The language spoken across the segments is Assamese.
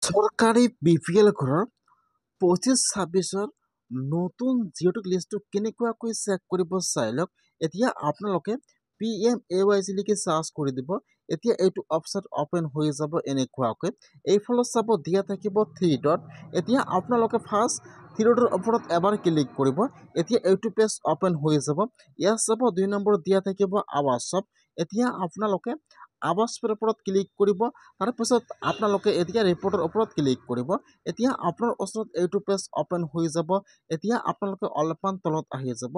চৰকাৰী BPL ঘৰৰ 25-26 নতুন জিঅ'টেক লিষ্টটো কেনেকুৱাকৈ চেক কৰিব চাই লওক। এতিয়া আপোনালোকে PMAYG লিখি চাৰ্চ কৰি দিব। এতিয়া এইটো অপশ্যন অপেন হৈ যাব এনেকুৱাকৈ। এইফালে চাব দিয়া থাকিব 3 ডট। এতিয়া আপোনালোকে ফাৰ্ষ্ট 3 ডটৰ ওপৰত এবাৰ ক্লিক কৰিব। এতিয়া এইটো পেজ অপেন হৈ যাব। ইয়াত চাব 2 নম্বৰ দিয়া থাকিব আৱাজ শ্বপ। এতিয়া আপোনালোকে আৱাজ শ্বপৰ ওপৰত ক্লিক কৰিব। তাৰপিছত আপোনালোকে এতিয়া ৰিপৰ্টৰ ওপৰত ক্লিক কৰিব। এতিয়া আপোনাৰ ওচৰত এইটো পেজ অপেন হৈ যাব। এতিয়া আপোনালোকে অলপমান তলত আহি যাব।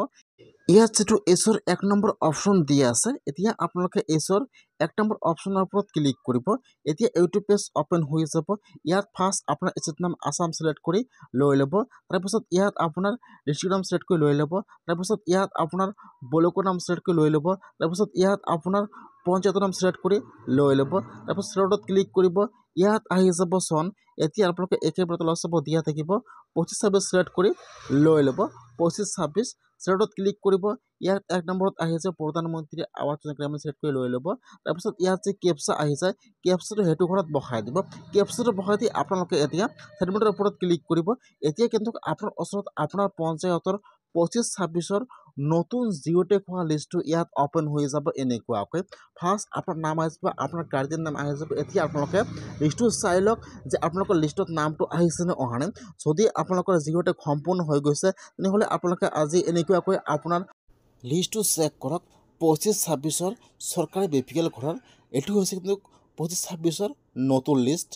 ইয়াত যিটো এছৰ 1 নম্বৰ অপশ্যন দিয়া আছে, এতিয়া আপোনালোকে এছৰ 1 নম্বৰ অপশ্যনৰ ওপৰত ক্লিক কৰিব। এতিয়া এইটো পেজ অপেন হৈ যাব। ইয়াত ফাৰ্ষ্ট আপোনাৰ এছৰ নাম আছাম চিলেক্ট কৰি লৈ ল'ব। তাৰপিছত ইয়াত আপোনাৰ ডিষ্ট্ৰিক্টৰ নাম চিলেক্ট কৰি লৈ ল'ব। তাৰপিছত ইয়াত আপোনাৰ ব্লকৰ নাম চিলেক্ট কৰি লৈ ল'ব। তাৰপিছত ইয়াত আপোনাৰ পঞ্চায়তৰ নাম চিলেক্ট কৰি লৈ ল'ব। তাৰপিছত চিলেক্টত ক্লিক কৰিব। ইয়াত আহি যাব চন। এতিয়া আপোনালোকে একেবাৰে তলত চাব দিয়া থাকিব 25-26 চিলেক্ট কৰি লৈ ল'ব। 25-26 চিলেক্টত ক্লিক কৰিব। ইয়াত 1 নম্বৰত আহি যায় প্ৰধানমন্ত্ৰী আৱাস যোজনা গ্ৰামীণ চিলেক্ট কৰি লৈ ল'ব। তাৰপিছত ইয়াত যে কেপচা আহি যায়, কেপচাটো সেইটো ঘৰত বহাই দিব। কেপচাটো বহাই দি আপোনালোকে এতিয়া ছেটিংৰ ওপৰত ক্লিক কৰিব। এতিয়া কিন্তু আপোনাৰ ওচৰত আপোনাৰ পঞ্চায়তৰ 25-26 নতুন জিঅ'টেক হোৱা লিষ্টটো ইয়াত অপেন হৈ যাব এনেকুৱাকৈ। ফাৰ্ষ্ট আপোনাৰ নাম আহি যাব, আপোনাৰ গাৰ্জেন নাম আহি যাব। এতিয়া আপোনালোকে লিষ্টটো চাই লওক যে আপোনালোকৰ লিষ্টত নামটো আহিছে নে অহা নাই। যদি আপোনালোকৰ জিঅ'টেক সম্পূৰ্ণ হৈ গৈছে, তেনেহ'লে আপোনালোকে আজি এনেকুৱাকৈ আপোনাৰ লিষ্টটো চেক কৰক। 25-26 চৰকাৰী BPL ঘৰৰ এইটো হৈছে কিন্তু 25-26 নতুন লিষ্ট।